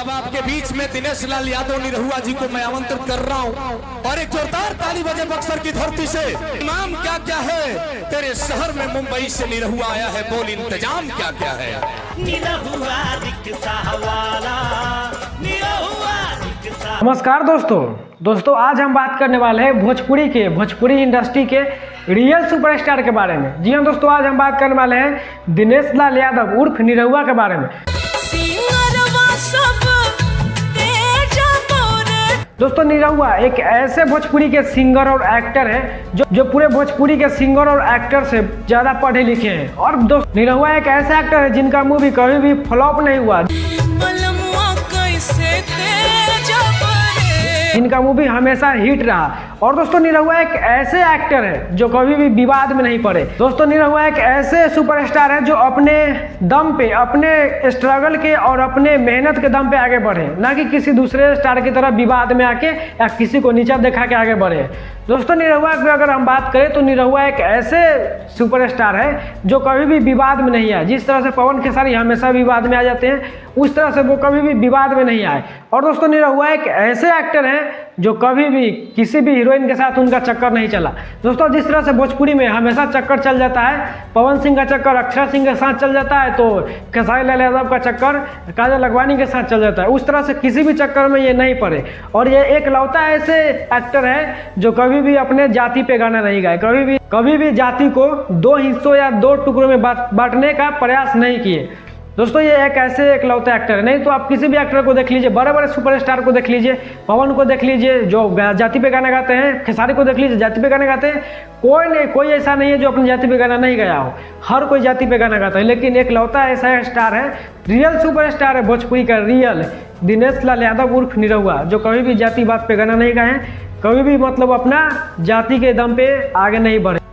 अब आपके बीच में दिनेश लाल यादव निरहुआ जी को मैं आमंत्रित कर रहा हूं और एक जोरदार ताली बजे बक्सर की धरती से। नाम क्या क्या है तेरे शहर में मुंबई से निरहुआ आया है, बोल इंतजाम क्या क्या है। निरहुआ रिक्शा वाला, निरहुआ रिक्शा। नमस्कार दोस्तों आज हम बात करने वाले हैं भोजपुरी इंडस्ट्री के रियल सुपरस्टार के बारे में। जी हाँ दोस्तों, आज हम बात करने वाले हैं दिनेश लाल यादव उर्फ निरहुआ के बारे में। दोस्तों निरहुआ एक ऐसे भोजपुरी के सिंगर और एक्टर हैं जो पूरे भोजपुरी के सिंगर और एक्टर से ज़्यादा पढ़े लिखे हैं। और दोस्त निरहुआ एक ऐसे एक्टर है जिनका मूवी कभी भी फ्लॉप नहीं हुआ, जिनका मूवी हमेशा हिट रहा। और दोस्तों निरहुआ एक ऐसे एक्टर है जो कभी भी विवाद में नहीं पड़े। दोस्तों निरहुआ एक ऐसे सुपरस्टार है जो अपने दम पे, अपने स्ट्रगल के और अपने मेहनत के दम पे आगे बढ़े, ना कि किसी दूसरे स्टार की तरह विवाद में आके या किसी को नीचा दिखा के आगे बढ़े। दोस्तों निरहुआ की अगर हम बात करें तो निरहुआ एक ऐसे सुपरस्टार है जो कभी भी विवाद में नहीं आए। जिस तरह से पवन खेसारी हमेशा विवाद में आ जाते हैं, उस तरह से वो कभी भी विवाद में नहीं आए। और दोस्तों निरहुआ एक ऐसे एक्टर हैं जो कभी भी किसी भी हीरोइन के साथ उनका चक्कर नहीं चला। दोस्तों जिस तरह से भोजपुरी में हमेशा चक्कर चल जाता है, पवन सिंह का चक्कर अक्षरा सिंह के साथ चल जाता है, तो खेसारी लाल यादव का चक्कर काजल अगवानी के साथ चल जाता है, उस तरह से किसी भी चक्कर में ये नहीं पड़े। और ये एक लौता ऐसे एक्टर है जो कभी भी अपने जाति पे गाना नहीं गाए, कभी भी जाति को दो हिस्सों या दो टुकड़ों में बांटने का प्रयास नहीं किए। दोस्तों ये एक ऐसे एकलौते एक्टर है। नहीं तो आप किसी भी एक्टर को देख लीजिए, बड़े बड़े सुपरस्टार को देख लीजिए, पवन को देख लीजिए जो जाति पे गाना गाते हैं, खेसारी को देख लीजिए जाति पे गाना गाते हैं, कोई ऐसा नहीं है जो अपनी जाति पे गाना नहीं गाया हो, हर कोई जाति पे गाना गाता है। लेकिन एक लौता ऐसा स्टार है, रियल सुपरस्टार है भोजपुरी का, रियल दिनेश लाल यादव उर्फ निरहुआ, जो कभी भी जाति बात पे गाना नहीं गाए, कभी भी मतलब अपना जाति के दम पे आगे नहीं बढ़े।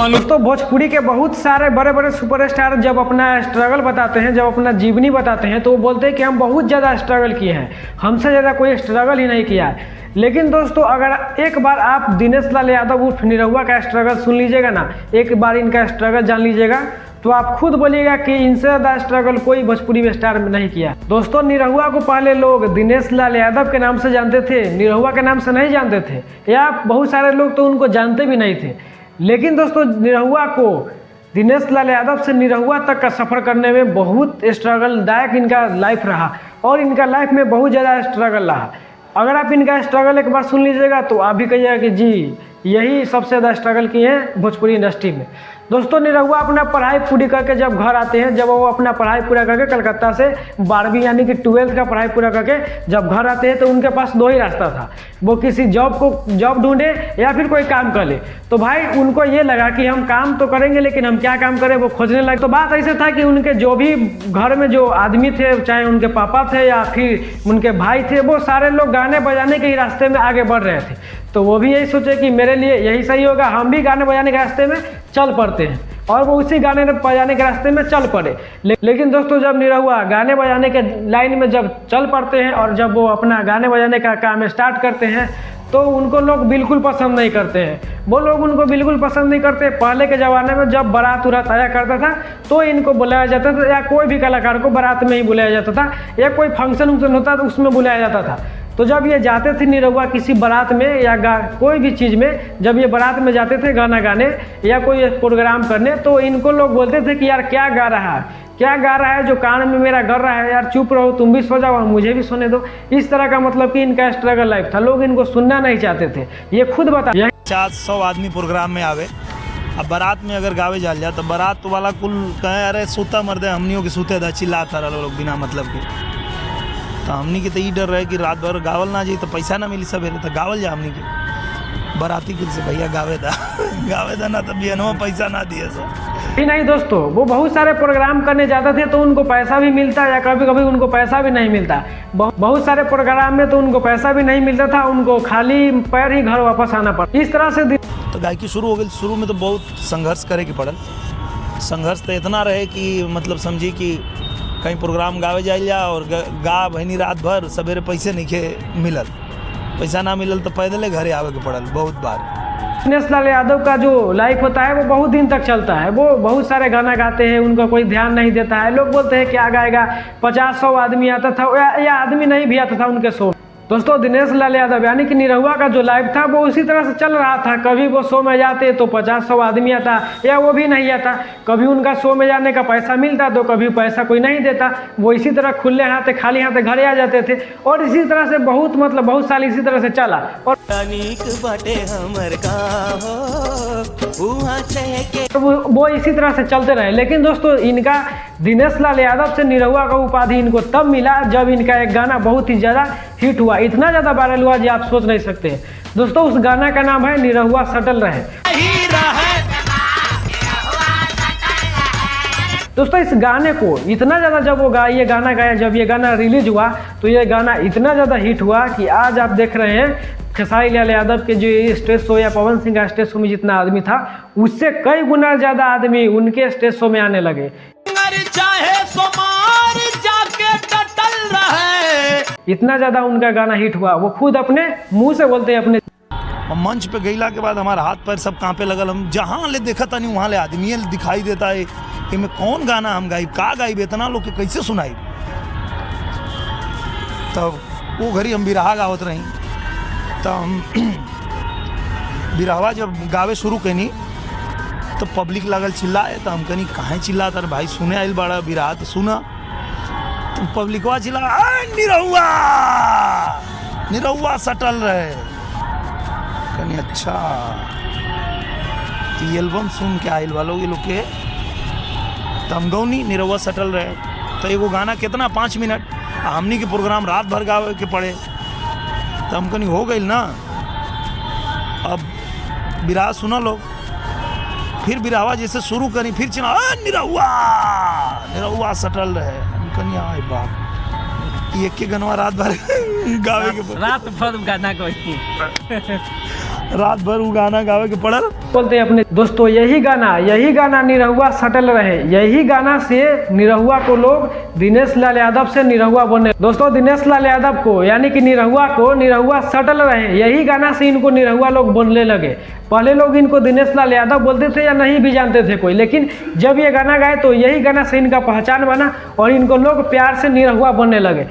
दोस्तों भोजपुरी के बहुत सारे बड़े बड़े सुपरस्टार जब अपना स्ट्रगल बताते हैं, जब अपना जीवनी बताते हैं, तो वो बोलते हैं कि हम बहुत ज़्यादा स्ट्रगल किए हैं, हमसे ज़्यादा कोई स्ट्रगल ही नहीं किया है। लेकिन दोस्तों अगर एक बार आप दिनेश लाल यादव उर्फ निरहुआ का स्ट्रगल सुन लीजिएगा ना, एक बार इनका स्ट्रगल जान लीजिएगा, तो आप खुद बोलिएगा कि इनसे ज़्यादा स्ट्रगल कोई भोजपुरी स्टार में नहीं किया। दोस्तों निरहुआ को पहले लोग दिनेश लाल यादव के नाम से जानते थे, निरहुआ के नाम से नहीं जानते थे, या बहुत सारे लोग तो उनको जानते भी नहीं थे। लेकिन दोस्तों निरहुआ को दिनेश लाल यादव से निरहुआ तक का सफ़र करने में बहुत स्ट्रगलदायक इनका लाइफ रहा, और इनका लाइफ में बहुत ज़्यादा स्ट्रगल रहा। अगर आप इनका स्ट्रगल एक बार सुन लीजिएगा तो आप भी कहिएगा कि जी यही सबसे ज़्यादा स्ट्रगल किए हैं भोजपुरी इंडस्ट्री में। दोस्तों निरहुआ अपना पढ़ाई पूरी करके जब घर आते हैं, जब वो अपना पढ़ाई पूरा करके कलकत्ता से 12वीं यानी कि 12th का पढ़ाई पूरा करके जब घर आते हैं, तो उनके पास दो ही रास्ता था, वो किसी जॉब ढूंढे या फिर कोई काम कर ले। तो भाई उनको ये लगा कि हम काम तो करेंगे लेकिन हम क्या काम करें, वो खोजने लगे। तो बात ऐसे था कि उनके जो भी घर में जो आदमी थे, चाहे उनके पापा थे या फिर उनके भाई थे, वो सारे लोग गाने बजाने के ही रास्ते में आगे बढ़ रहे थे। तो वो भी यही सोचे कि मेरे लिए यही सही होगा, हम भी गाने बजाने के रास्ते में चल पड़ते हैं, और वो उसी गाने बजाने के रास्ते में चल पड़े। लेकिन दोस्तों जब निरहुआ गाने बजाने के लाइन में जब चल पड़ते हैं और जब वो अपना गाने बजाने का काम स्टार्ट करते हैं, तो उनको लोग बिल्कुल पसंद नहीं करते हैं। वो लोग उनको बिल्कुल पसंद नहीं करते। पहले के ज़माने में जब बारात उरात आया करता था तो इनको बुलाया जाता था, या कोई भी कलाकार को बारात में ही बुलाया जाता था, या कोई फंक्शन वंक्शन होता था उसमें बुलाया जाता था। तो जब ये जाते थे निरहुआ किसी बारात में या कोई भी चीज़ में, जब ये बारात में जाते थे गाना गाने या कोई प्रोग्राम करने, तो इनको लोग बोलते थे कि यार क्या गा रहा है जो कान में मेरा गर रहा है, यार चुप रहो, तुम भी सो जाओ और मुझे भी सोने दो। इस तरह का मतलब कि इनका स्ट्रगल लाइफ था, लोग इनको सुनना नहीं चाहते थे। ये खुद बता 400 आदमी प्रोग्राम में आवे, अब बारात में अगर गावे जाल जाए तो बारात वाला कुल कहे अरे सूता मर्दे हमनियों के सूते था, चिल्लात था लोग बिना मतलब के। तो हमनी के तो ये डर रहे कि रात भर गावल ना जाए तो पैसा ना मिली, सवेरे तो गावल जा हमनी के बाराती कुल से भैया गावे था ना, तो बिहनवा पैसा ना दिए सर। नहीं दोस्तों, वो बहुत सारे प्रोग्राम करने जाते थे तो उनको पैसा भी मिलता, या कभी कभी उनको पैसा भी नहीं मिलता। बहुत सारे प्रोग्राम में तो उनको पैसा भी नहीं मिलता था, उनको खाली पैर ही घर वापस आना पड़ा। इस तरह से तो गायकी शुरू हो गई। शुरू में तो बहुत संघर्ष करे के पड़ल। संघर्ष तो इतना रहे कि मतलब समझी कि कहीं प्रोग्राम गावे जाइल और गा बहनी रात भर, सवेरे पैसे नहीं मिलल, पैसा ना मिलल तो पैदले घरे आवे के पड़ल बहुत बार। दिनेश लाल यादव का जो लाइफ होता है वो बहुत दिन तक चलता है। वो बहुत सारे गाना गाते हैं, उनका कोई ध्यान नहीं देता है। लोग बोलते हैं क्या गाएगा, 50-100 आदमी आता था या आदमी नहीं भी आता था उनके शो। दोस्तों दिनेश लाल यादव यानी कि निरहुआ का जो लाइफ था वो उसी तरह से चल रहा था। कभी वो शो में जाते तो 50-100 आदमी आता या वो भी नहीं आता। कभी उनका शो में जाने का पैसा मिलता तो कभी पैसा कोई नहीं देता। वो इसी तरह खुले हाथे खाली हाथे घरे आ जाते थे और इसी तरह से बहुत साल इसी तरह से चला। और वो इसी तरह से चलते रहे। लेकिन दोस्तों इनका दिनेश लाल यादव से निरहुआ का उपाधि इनको तब मिला जब इनका एक गाना बहुत ही ज़्यादा हिट हुआ, इतना ज़्यादा वायरल हुआ जी आप सोच नहीं सकते। दोस्तों उस गाना का नाम है निरहुआ सटल रहे। दोस्तों इस गाने को इतना ज़्यादा जब वो ये गाना गाया, जब ये गाना रिलीज हुआ तो ये गाना इतना ज़्यादा हिट हुआ कि आज आप देख रहे हैं खेसारी लाल यादव के जो ये स्टेज शो या पवन सिंह का स्टेज शो में जितना आदमी था उससे कई गुना ज़्यादा आदमी उनके स्टेज शो में आने लगे। इतना ज़्यादा उनका गाना हिट हुआ, वो खुद अपने मुंह से बोलते हैं अपने। मंच पे गईला के बाद हमारा हाथ पैर सब कांपे लगल। हम जहाँ ले देखा था नहीं वहाँ ले आदमी दिखाई देता है कि मैं कौन गाना हम गाई का गाई इतना लोग के कैसे सुनाई। तब वो घड़ी हम बिरहा गावत रही। तब हम बिरहवा जब गावे शुरू कैनी तो पब्लिक लगल चिल्लाए। तो हम कहीं कहाँ चिल्ला तर भाई सुने आइल बड़ा बिरहा तो सुना। तो पब्लिकवा चिल्ला निरहुआ निरहुआ सटल रहे। कहीं अच्छा ये एल्बम सुन के आइल वालों ये लोग के तम गौनी निरहुआ सटल रहे। तो एगो गाना कितना 5 मिनट हमनी के प्रोग्राम रात भर गावे के पड़े। तो हम कहीं हो गई ना। अब बिरहा सुना लोग, फिर बिरहवा जैसे शुरू करी फिर चिल्ला निरहुआ निरहुआ सटल रहे। हम कहीं आए बाप ये के गनवा रात भर गावे के रात भर गाना कोई रात भर वो गाना गावे के पड़ल। बोलते हैं अपने दोस्तों यही गाना निरहुआ सटल रहे। यही गाना से निरहुआ को लोग दिनेश लाल यादव से निरहुआ बने। दोस्तों दिनेश लाल यादव को यानी कि निरहुआ को निरहुआ सटल रहे, यही गाना से इनको निरहुआ लोग बोलने लगे। पहले लोग इनको दिनेश लाल यादव बोलते थे या नहीं भी जानते थे कोई, लेकिन जब ये गाना गाए तो यही गाना से इनका पहचान बना और इनको लोग प्यार से निरहुआ बनने लगे।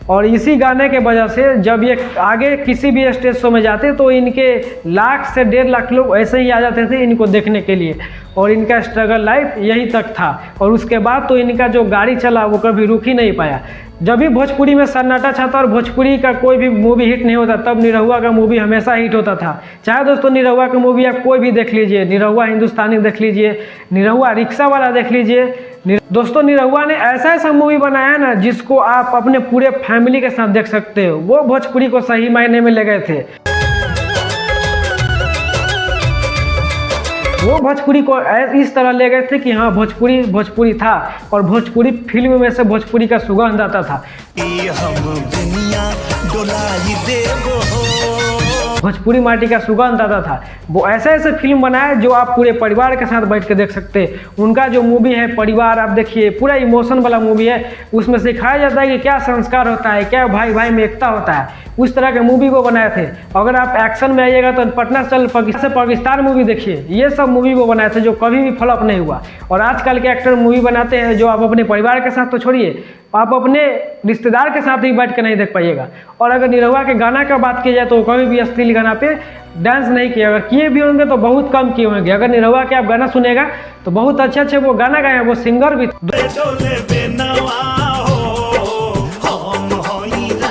और इसी गाने के वजह से जब ये आगे किसी भी स्टेज शो में जाते तो इनके 1 लाख से 1.5 लाख लोग ऐसे ही आ जाते थे इनको देखने के लिए। और इनका स्ट्रगल लाइफ यहीं तक था। और उसके बाद तो इनका जो गाड़ी चला वो कभी रुक ही नहीं पाया। जब भी भोजपुरी में सन्नाटा छाता और भोजपुरी का कोई भी मूवी हिट नहीं होता तब निरहुआ का मूवी हमेशा हिट होता था। चाहे दोस्तों निरहुआ का मूवी आप कोई भी देख लीजिए, निरहुआ हिंदुस्तानी देख लीजिए, निरहुआ रिक्शा वाला देख लीजिए। दोस्तों निरहुआ ने ऐसा मूवी बनाया ना जिसको आप अपने पूरे फैमिली के साथ देख सकते हो। वो भोजपुरी को सही मायने में ले गए थे। वो भोजपुरी को इस तरह ले गए थे कि हाँ भोजपुरी था और भोजपुरी फिल्म में से भोजपुरी का सुगंध आता था। भोजपुरी माटी का सुगंध आता था। वो ऐसे फिल्म बनाए जो आप पूरे परिवार के साथ बैठ के देख सकते हैं। उनका जो मूवी है परिवार, आप देखिए पूरा इमोशन वाला मूवी है। उसमें सिखाया जाता है कि क्या संस्कार होता है, क्या भाई भाई में एकता होता है। उस तरह के मूवी वो बनाए थे। अगर आप एक्शन में आइएगा तो पटना चल पाकिस्तान मूवी देखिए, ये सब मूवी वो बनाए थे जो कभी भी फ्लॉप नहीं हुआ। और आजकल के एक्टर मूवी बनाते हैं जो आप अपने परिवार के साथ तो छोड़िए, आप अपने रिश्तेदार के साथ ही बैठ के नहीं देख पाइएगा। और अगर निरहुआ के गाना का बात की जाए तो कभी भी अश्लील गाना पे डांस नहीं किया, अगर किए भी होंगे तो बहुत कम किए होंगे। अगर निरहुआ के आप गाना सुनेगा तो बहुत अच्छे वो गाना गाए हैं, वो सिंगर भी।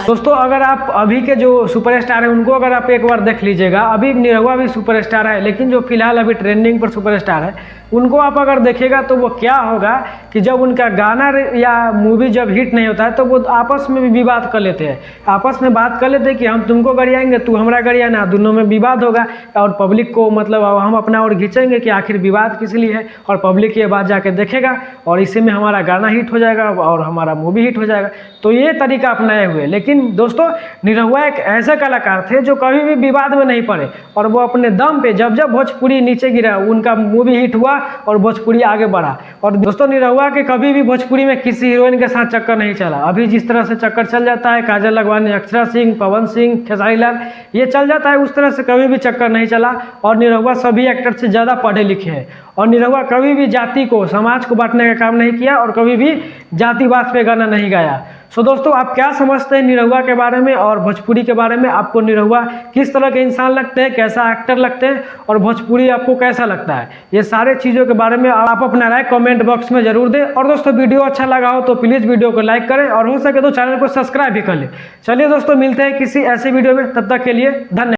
दोस्तों अगर आप अभी के जो सुपरस्टार हैं उनको अगर आप एक बार देख लीजिएगा, अभी निरहुआ भी सुपरस्टार है लेकिन जो फिलहाल अभी ट्रेंडिंग पर सुपरस्टार है उनको आप अगर देखेगा तो वो क्या होगा कि जब उनका गाना या मूवी जब हिट नहीं होता है तो वो आपस में भी विवाद कर लेते हैं। आपस में बात कर लेते हैं कि हम तुमको गरियाएंगे, तू हमारा गरियाना, दोनों में विवाद होगा। और पब्लिक को मतलब हम अपना ओर खींचेंगे कि आखिर विवाद किस लिए है, और पब्लिक ये बात जाके देखेगा और इसी में हमारा गाना हिट हो जाएगा और हमारा मूवी हिट हो जाएगा। तो ये तरीका अपनाए हुए। लेकिन दोस्तों निरहुआ एक ऐसे कलाकार थे जो कभी भी विवाद में नहीं पड़े और वो अपने दम पे जब भोजपुरी नीचे गिरा, उनका मूवी हिट हुआ और भोजपुरी आगे बढ़ा। और दोस्तों निरहुआ के कभी भी भोजपुरी में किसी हीरोइन के साथ चक्कर नहीं चला। अभी जिस तरह से चक्कर चल जाता है काजल लगवानी, अक्षरा सिंह, पवन सिंह, खेसारी लाल, ये चल जाता है, उस तरह से कभी भी चक्कर नहीं चला। और निरहुआ सभी एक्टर से ज़्यादा पढ़े लिखे हैं और निरहुआ कभी भी जाति को, समाज को बांटने का काम नहीं किया और कभी भी जातिवाद पे गाना नहीं गाया। सो दोस्तों आप क्या समझते हैं निरहुआ के बारे में और भोजपुरी के बारे में? आपको निरहुआ किस तरह के इंसान लगते हैं, कैसा एक्टर लगते हैं और भोजपुरी आपको कैसा लगता है? ये सारे चीज़ों के बारे में आप अपना राय कमेंट बॉक्स में जरूर दें। और दोस्तों वीडियो अच्छा लगा हो तो प्लीज़ वीडियो को लाइक करें और हो सके तो चैनल को सब्सक्राइब भी कर लें। चलिए दोस्तों मिलते हैं किसी ऐसे वीडियो में, तब तक के लिए धन्यवाद।